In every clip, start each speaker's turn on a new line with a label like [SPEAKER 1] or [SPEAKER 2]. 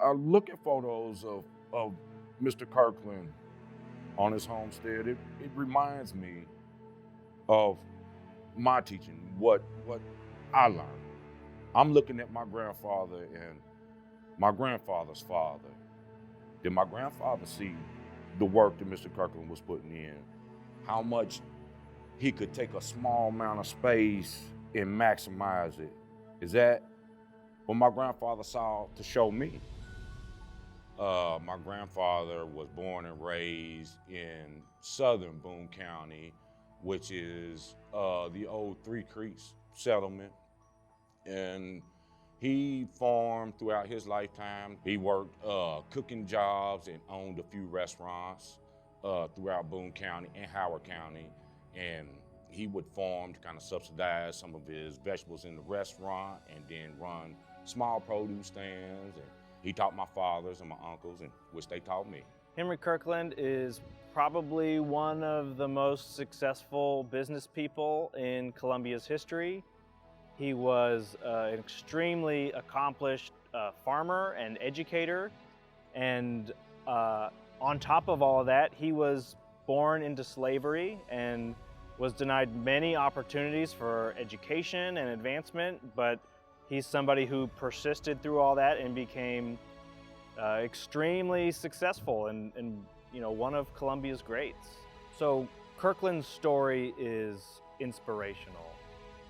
[SPEAKER 1] I look at photos of Mr. Kirkland on his homestead, it reminds me of my teaching, what I learned. I'm looking at my grandfather and my grandfather's father. Did my grandfather see the work that Mr. Kirkland was putting in? How much he could take a small amount of space and maximize it? Is that what my grandfather saw to show me? My grandfather was born and raised in southern Boone County, which is the old Three Creeks settlement. And he farmed throughout his lifetime. He worked cooking jobs and owned a few restaurants throughout Boone County and Howard County. And he would farm to kind of subsidize some of his vegetables in the restaurant and then run small produce stands. And he taught my fathers and my uncles, and which they taught me.
[SPEAKER 2] Henry Kirkland is probably one of the most successful business people in Columbia's history. He was an extremely accomplished farmer and educator, and on top of all of that, he was born into slavery and was denied many opportunities for education and advancement, but he's somebody who persisted through all that and became extremely successful and one of Columbia's greats. So Kirkland's story is inspirational.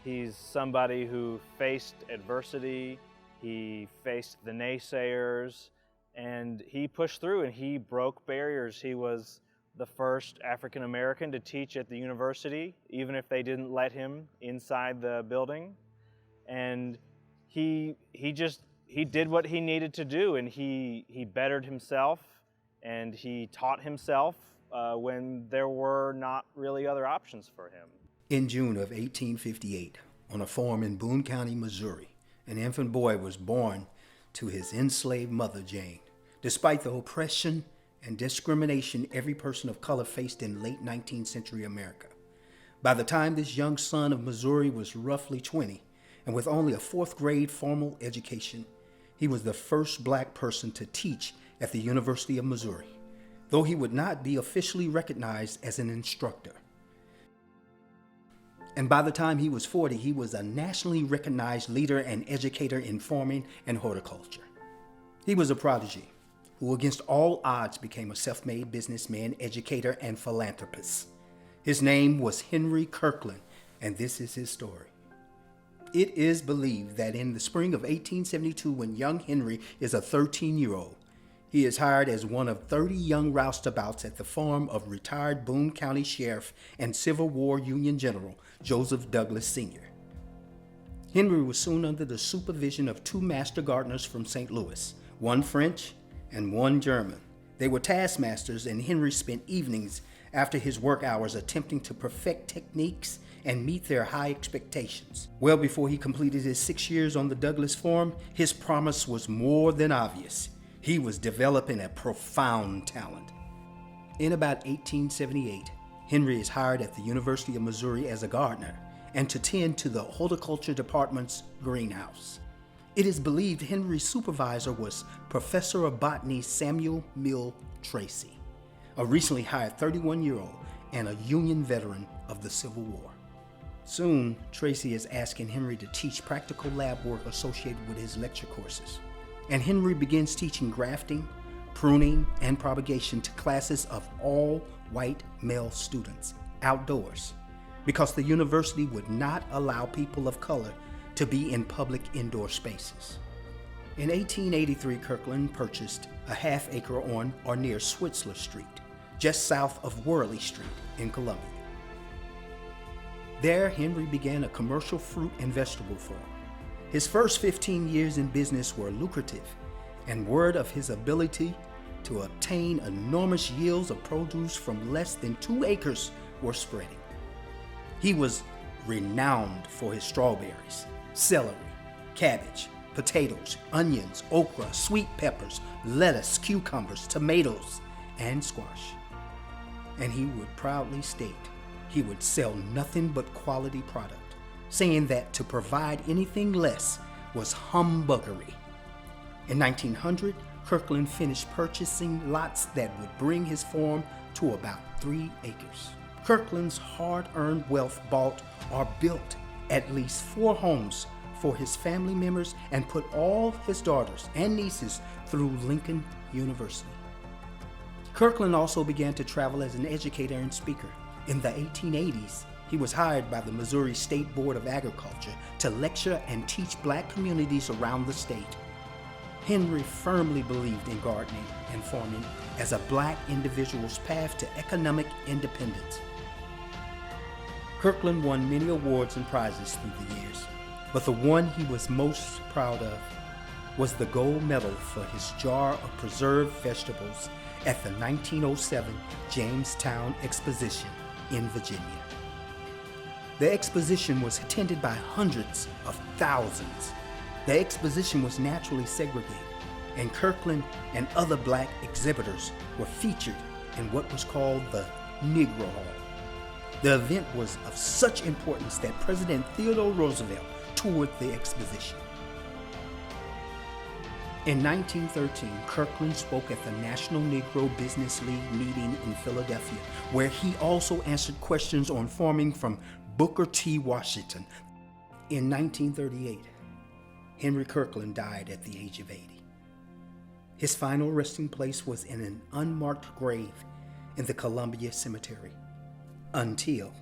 [SPEAKER 2] He's somebody who faced adversity, he faced the naysayers, and he pushed through and he broke barriers. He was the first African American to teach at the university, even if they didn't let him inside the building. And he did what he needed to do, and he bettered himself and he taught himself when there were not really other options for him.
[SPEAKER 3] In June of 1858, on a farm in Boone County, Missouri, an infant boy was born to his enslaved mother, Jane. Despite the oppression and discrimination every person of color faced in late 19th century America. By the time this young son of Missouri was roughly 20, and with only a 4th grade formal education, he was the first black person to teach at the University of Missouri, though he would not be officially recognized as an instructor. And by the time he was 40, he was a nationally recognized leader and educator in farming and horticulture. He was a prodigy who, against all odds, became a self-made businessman, educator, and philanthropist. His name was Henry Kirkland, and this is his story. It is believed that in the spring of 1872, when young Henry is a 13-year-old, he is hired as one of 30 young roustabouts at the farm of retired Boone County Sheriff and Civil War Union General Joseph Douglas Sr. Henry was soon under the supervision of 2 master gardeners from St. Louis, one French and one German. They were taskmasters, and Henry spent evenings after his work hours attempting to perfect techniques and meet their high expectations. Well before he completed his 6 years on the Douglas farm, his promise was more than obvious. He was developing a profound talent. In about 1878, Henry is hired at the University of Missouri as a gardener and to tend to the horticulture department's greenhouse. It is believed Henry's supervisor was Professor of Botany Samuel Mill Tracy, a recently hired 31-year-old and a Union veteran of the Civil War. Soon, Tracy is asking Henry to teach practical lab work associated with his lecture courses. And Henry begins teaching grafting, pruning, and propagation to classes of all white male students outdoors, because the university would not allow people of color to be in public indoor spaces. In 1883, Kirkland purchased a half-acre on or near Switzler Street, just south of Worley Street in Columbia. There, Henry began a commercial fruit and vegetable farm. His first 15 years in business were lucrative, and word of his ability to obtain enormous yields of produce from less than 2 acres were spreading. He was renowned for his strawberries, celery, cabbage, potatoes, onions, okra, sweet peppers, lettuce, cucumbers, tomatoes, and squash. And he would proudly state he would sell nothing but quality product, saying that to provide anything less was humbuggery. In 1900, Kirkland finished purchasing lots that would bring his farm to about 3 acres. Kirkland's hard-earned wealth bought or built at least 4 homes for his family members and put all his daughters and nieces through Lincoln University. Kirkland also began to travel as an educator and speaker. In the 1880s, he was hired by the Missouri State Board of Agriculture to lecture and teach black communities around the state. Henry firmly believed in gardening and farming as a black individual's path to economic independence. Kirkland won many awards and prizes through the years, but the one he was most proud of was the gold medal for his jar of preserved vegetables at the 1907 Jamestown Exposition in Virginia. The exposition was attended by hundreds of thousands. The exposition was naturally segregated, and Kirkland and other black exhibitors were featured in what was called the Negro Hall. The event was of such importance that President Theodore Roosevelt toured the exposition. In 1913, Kirkland spoke at the National Negro Business League meeting in Philadelphia, where he also answered questions on farming from Booker T. Washington. In 1938, Henry Kirkland died at the age of 80. His final resting place was in an unmarked grave in the Columbia Cemetery, until,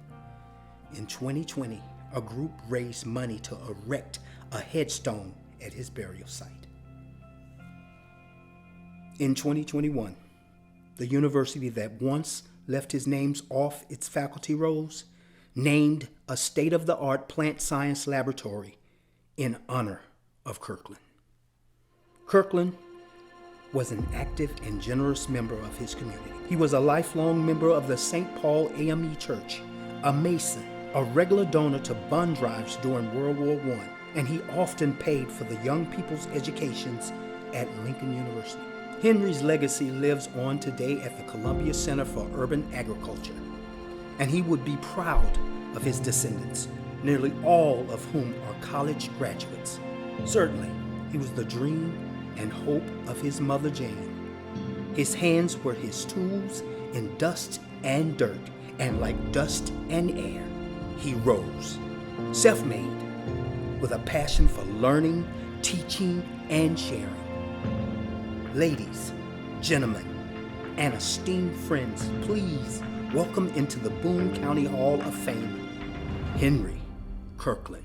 [SPEAKER 3] in 2020, a group raised money to erect a headstone at his burial site. In 2021, the university that once left his names off its faculty rolls named a state-of-the-art plant science laboratory in honor of Kirkland. Kirkland was an active and generous member of his community. He was a lifelong member of the St. Paul AME Church, a Mason, a regular donor to bond drives during World War I, and he often paid for the young people's educations at Lincoln University. Henry's legacy lives on today at the Columbia Center for Urban Agriculture, and he would be proud of his descendants, nearly all of whom are college graduates. Certainly, he was the dream and hope of his mother Jane. His hands were his tools in dust and dirt, and like dust and air, he rose, self-made, with a passion for learning, teaching, and sharing. Ladies, gentlemen, and esteemed friends, please welcome into the Boone County Hall of Fame, Henry Kirkland.